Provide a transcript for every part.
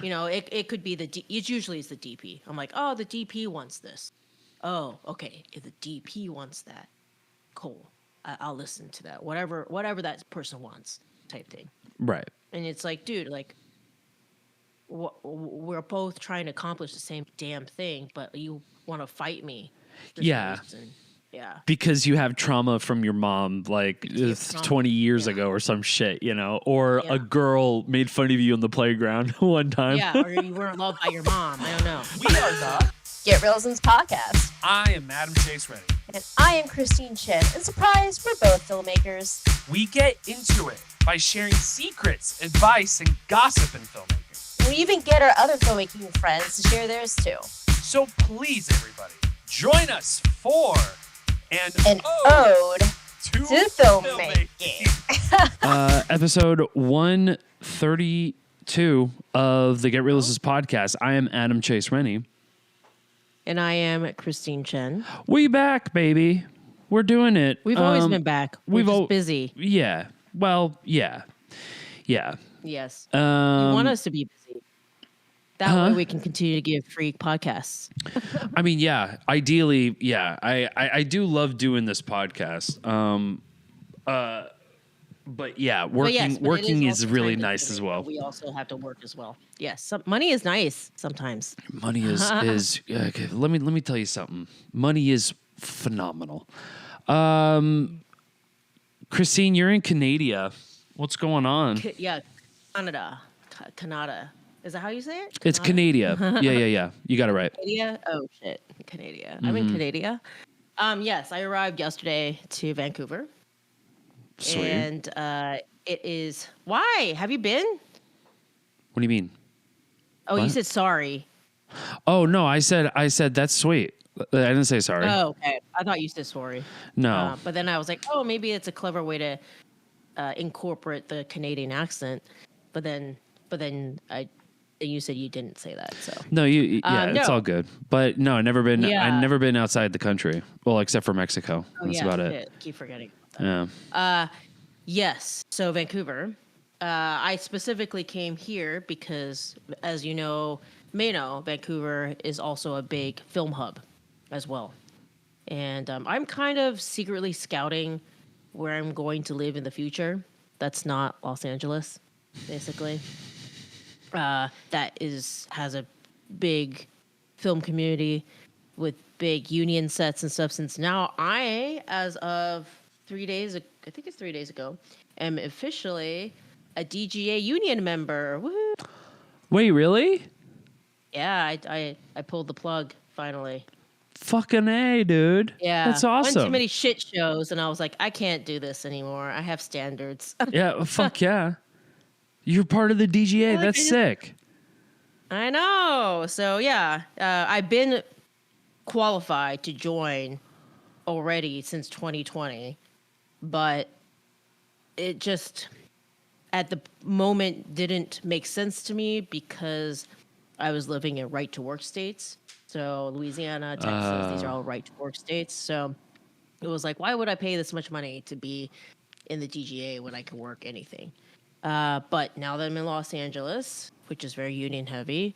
it could be it usually is the DP. I'm like, oh, the DP wants this. Oh, okay. If the DP wants that, cool. I'll listen to that. Whatever that person wants, type thing. Right. And it's like, dude, like, we're both trying to accomplish the same damn thing, but you want to fight me. Yeah. Yeah. Because you have trauma from your mom, like 20 years ago or some shit, or a girl made fun of you on the playground one time. Yeah, or you weren't loved by your mom. I don't know. We are the Get Reelisms podcast. I am Adam Chase Reddy. And I am Christine Chen. And surprise, we're both filmmakers. We get into it by sharing secrets, advice, and gossip in filmmaking. We even get our other filmmaking friends to share theirs too. So please, everybody, join us for an ode to filmmaking. Episode 132 of the Get Reelisms podcast. I am Adam Chase Rennie. And I am Christine Chen. We back, baby. We're doing it. We've always been back. We're just busy. Yeah. Well, yeah. Yeah. Yes. You want us to be busy. That way we can continue to give free podcasts. I mean, yeah. Ideally, yeah. I do love doing this podcast. But yeah, working is really nice as well. We also have to work as well. Yes, money is nice sometimes. Money is okay, let me tell you something. Money is phenomenal. Christine, you're in Canada. What's going on? Canada. Is that how you say it? It's Canada. Yeah. You got it right. Canada? Oh shit, Canada. I'm in Canada. Yes, I arrived yesterday to Vancouver. Sweet. And it is. Why? Have you been? What do you mean? Oh, what? You said sorry. Oh no, I said that's sweet. I didn't say sorry. Oh, okay. I thought you said sorry. No. But then I was like, oh, maybe it's a clever way to incorporate the Canadian accent. But then you said you didn't say that. So no, it's all good. But no, I've never been. Yeah. I've never been outside the country. Well, except for Mexico. That's about it. Keep forgetting. Yeah. Yes. So Vancouver. I specifically came here because, as you may know, Vancouver is also a big film hub as well. And I'm kind of secretly scouting where I'm going to live in the future. That's not Los Angeles, basically. That has a big film community with big union sets and stuff. Since now as of 3 days, I think it's 3 days ago, am officially a DGA union member. Woohoo! Wait, really? Yeah, I pulled the plug finally. Fucking A, dude. Yeah, that's awesome. Went too many shit shows, and I was like, I can't do this anymore. I have standards. Yeah, fuck yeah. You're part of the DGA. That's sick. I know. So yeah, I've been qualified to join already since 2020, but it just at the moment didn't make sense to me because I was living in right to work states. So Louisiana, Texas, these are all right to work states. So it was like, why would I pay this much money to be in the DGA when I can work anything? But now that I'm in Los Angeles, which is very union heavy,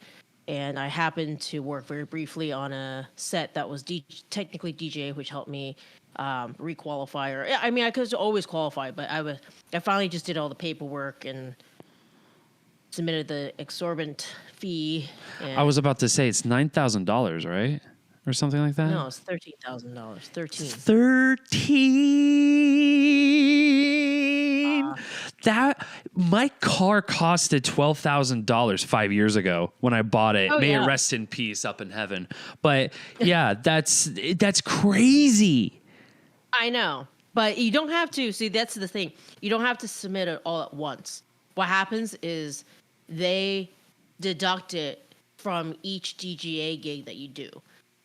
and I happened to work very briefly on a set that was technically DGA, which helped me requalify. I could always qualify, but I finally just did all the paperwork and submitted the exorbitant fee. I was about to say it's $9,000, right? Or something like that? No, it's $13,000. 13. That my car costed $12,000 5 years ago when I bought it. May it rest in peace up in heaven. But yeah, that's crazy. I know, but you don't have to. See, that's the thing. You don't have to submit it all at once. What happens is they deduct it from each DGA gig that you do.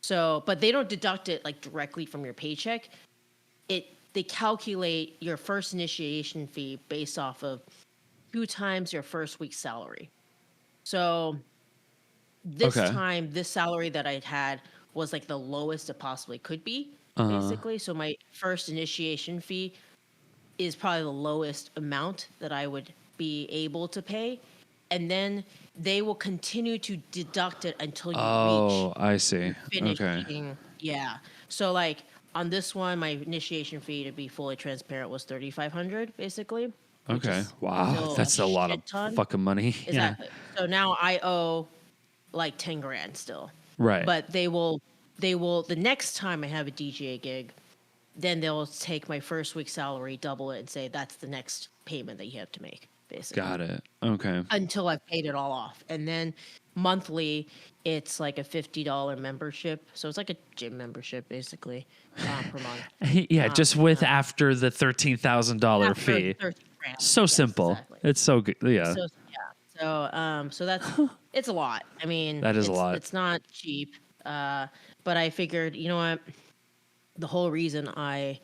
So, but they don't deduct it like directly from your paycheck. They calculate your first initiation fee based off of 2 times your first week's salary. So this time, this salary that I'd had was like the lowest it possibly could be, basically. So my first initiation fee is probably the lowest amount that I would be able to pay. and then they will continue to deduct it until you Oh, I see. reach Okay. finishing. Yeah. So like on this one, my initiation fee, to be fully transparent, was 3,500 basically. Which Okay. is Wow. still That's a lot of shit ton. fucking money. Yeah. Exactly. So now I owe like 10 grand still. Right. But they will the next time I have a DJ gig, then they'll take my first week's salary, double it, and say that's the next payment that you have to make, basically. Got it. Okay. Until I've paid it all off. And then monthly, it's like a $50 membership. So it's like a gym membership, basically, per month. Yeah, just with after the $13,000 After fee. 30 grand. So Yes, simple. exactly. It's so good. Yeah. So yeah. So that's it's a lot. I mean, That is a lot. It's not cheap. But I figured, you know what? The whole reason I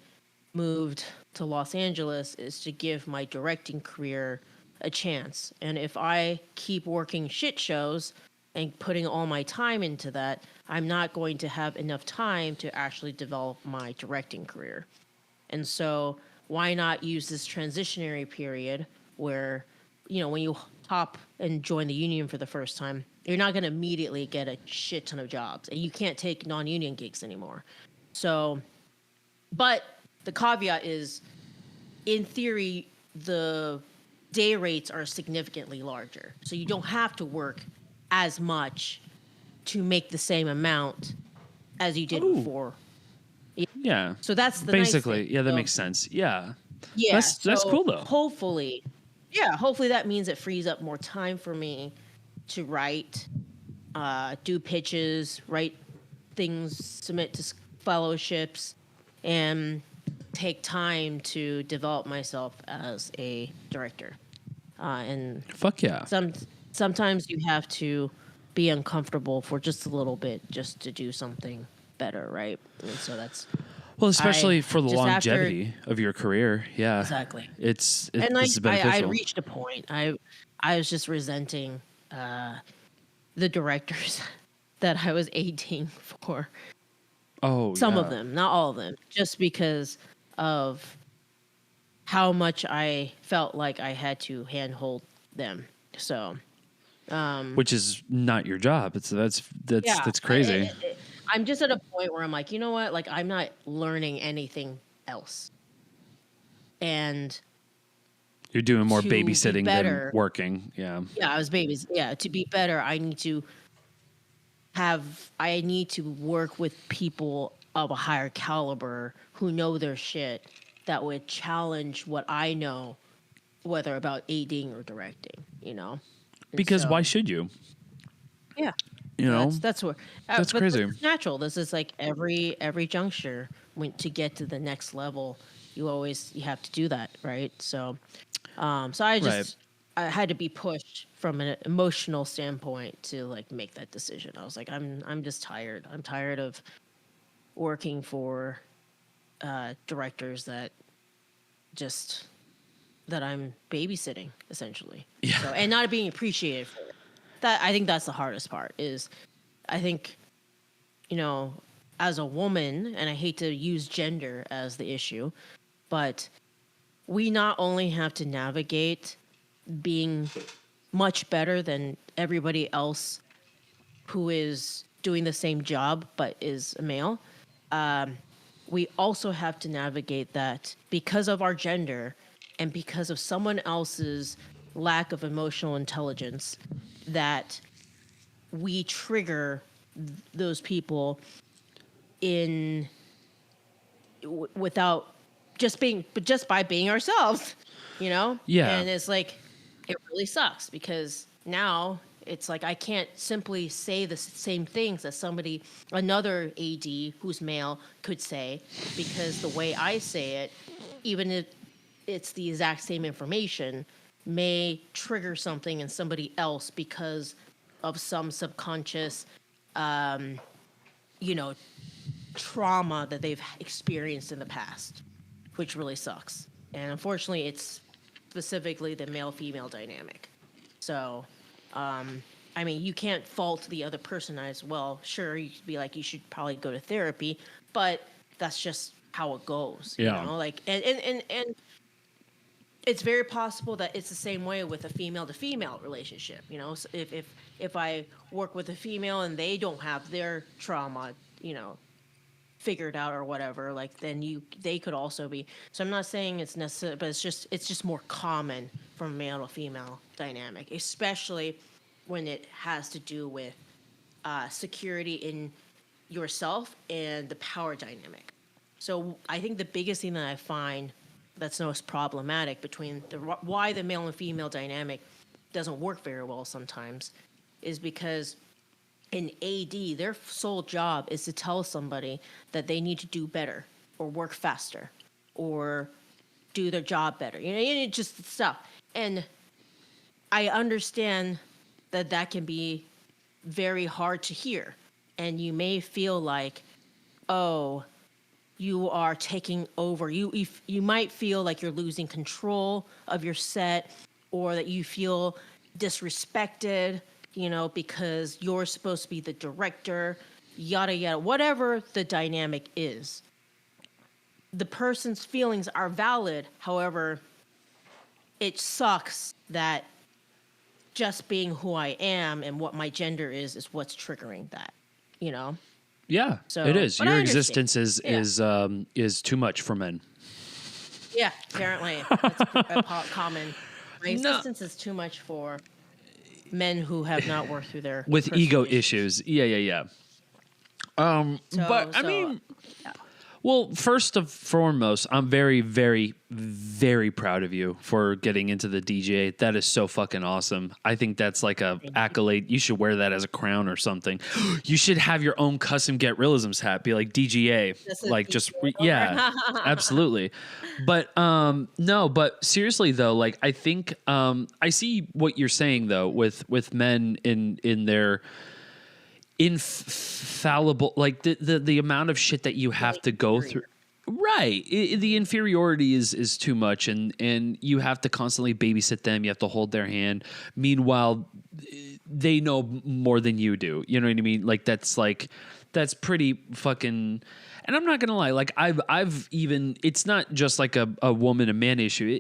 moved to Los Angeles is to give my directing career a chance. And if I keep working shit shows and putting all my time into that, I'm not going to have enough time to actually develop my directing career. And so why not use this transitionary period where, when you hop and join the union for the first time, you're not going to immediately get a shit ton of jobs, and you can't take non-union gigs anymore. So, but the caveat is, in theory, the day rates are significantly larger. So you don't have to work as much to make the same amount as you did before. Yeah. So that's the basically. nice thing. Yeah, that So- makes sense. Yeah. Yeah, That's so cool though. Hopefully that means it frees up more time for me to write, do pitches, write things, submit to fellowships, and take time to develop myself as a director. And Fuck yeah. sometimes you have to be uncomfortable for just a little bit just to do something better, right? And so that's Well, especially for the just longevity of your career. Yeah. exactly. It's And this like is I beneficial. reached a point. I was just resenting the directors that I was ADing for. Some of them, not all of them, just because of how much I felt like I had to handhold them. So, which is not your job. That's yeah, crazy. I'm just at a point where I'm like, you know what? Like, I'm not learning anything else. And You're doing more to be babysitting better- than working. Yeah. yeah, I was babies. Yeah, to be better, I need to work with people of a higher caliber who know their shit that would challenge what I know, whether about ADing or directing, And Because so- why should you? Yeah. You know? That's where That's but crazy. It's natural. This is like every juncture to get to the next level, you have to do that, right? So I had to be pushed from an emotional standpoint to like make that decision. I was like, I'm just tired. I'm tired of working for directors that I'm babysitting essentially. Yeah. So, and not being appreciated for it. I think that's the hardest part is I think, as a woman, and I hate to use gender as the issue, but we not only have to navigate being much better than everybody else who is doing the same job but is a male, we also have to navigate that because of our gender and because of someone else's lack of emotional intelligence, that we trigger those people without just by being ourselves, Yeah. And it's like, it really sucks because now it's like I can't simply say the same things that another AD who's male could say, because the way I say it, even if it's the exact same information, may trigger something in somebody else because of some subconscious, trauma that they've experienced in the past, which really sucks. And unfortunately, it's specifically the male-female dynamic. So, you can't fault the other person as well. Sure, you could be like, you should probably go to therapy, but that's just how it goes. Yeah. Like, and it's very possible that it's the same way with a female to female relationship. You know, so if I work with a female and they don't have their trauma, you know, figured out or whatever, like then they could also be. So I'm not saying it's necessary, but it's just more common from male to female dynamic, especially when it has to do with security in yourself and the power dynamic. So I think the biggest thing that I find that's most problematic between why the male and female dynamic doesn't work very well sometimes is because in AD, their sole job is to tell somebody that they need to do better or work faster or do their job better. You know, it's just stuff. And I understand that can be very hard to hear. And you may feel like, oh, you are taking over. You might feel like you're losing control of your set, or that you feel disrespected, you know, because you're supposed to be the director, yada, yada, whatever the dynamic is. The person's feelings are valid. However, it sucks that just being who I am and what my gender is what's triggering that, you know? Yeah, So, it is. but Your I existence understand. is too much for men. Yeah, apparently. That's common. My existence is too much for men who have not worked through their With personal ego issues. Yeah. But I mean, yeah. well, first and foremost, I'm very, very, very proud of you for getting into the DJ. That is so fucking awesome. I think that's like a accolade. You should wear that as a crown or something. You should have your own custom Get Reelisms hat. Be like DGA. Like just yeah, absolutely. But no, but seriously though, like I think I see what you're saying though with men in their infallible, like the amount of shit that you have to go through. Right. The inferiority is too much, and you have to constantly babysit them. You have to hold their hand. Meanwhile, they know more than you do. You know what I mean? That's pretty fucking. And I'm not gonna lie. Like I've even. It's not just like a woman and man issue.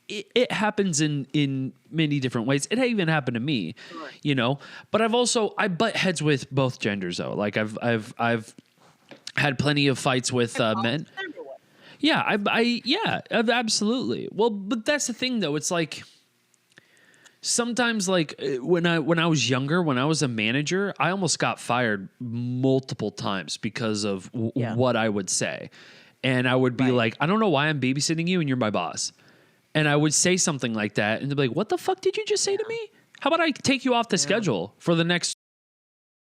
It happens in many different ways. It even happened to me, you know. But I butt heads with both genders though. Like I've had plenty of fights with men. Yeah, absolutely. Well, but that's the thing though. It's like sometimes, like when I was younger, when I was a manager, I almost got fired multiple times because of what I would say, and I would be like, I don't know why I'm babysitting you, and you're my boss. And I would say something like that, and they'd be like, what the fuck did you just say to me? How about I take you off the schedule for the next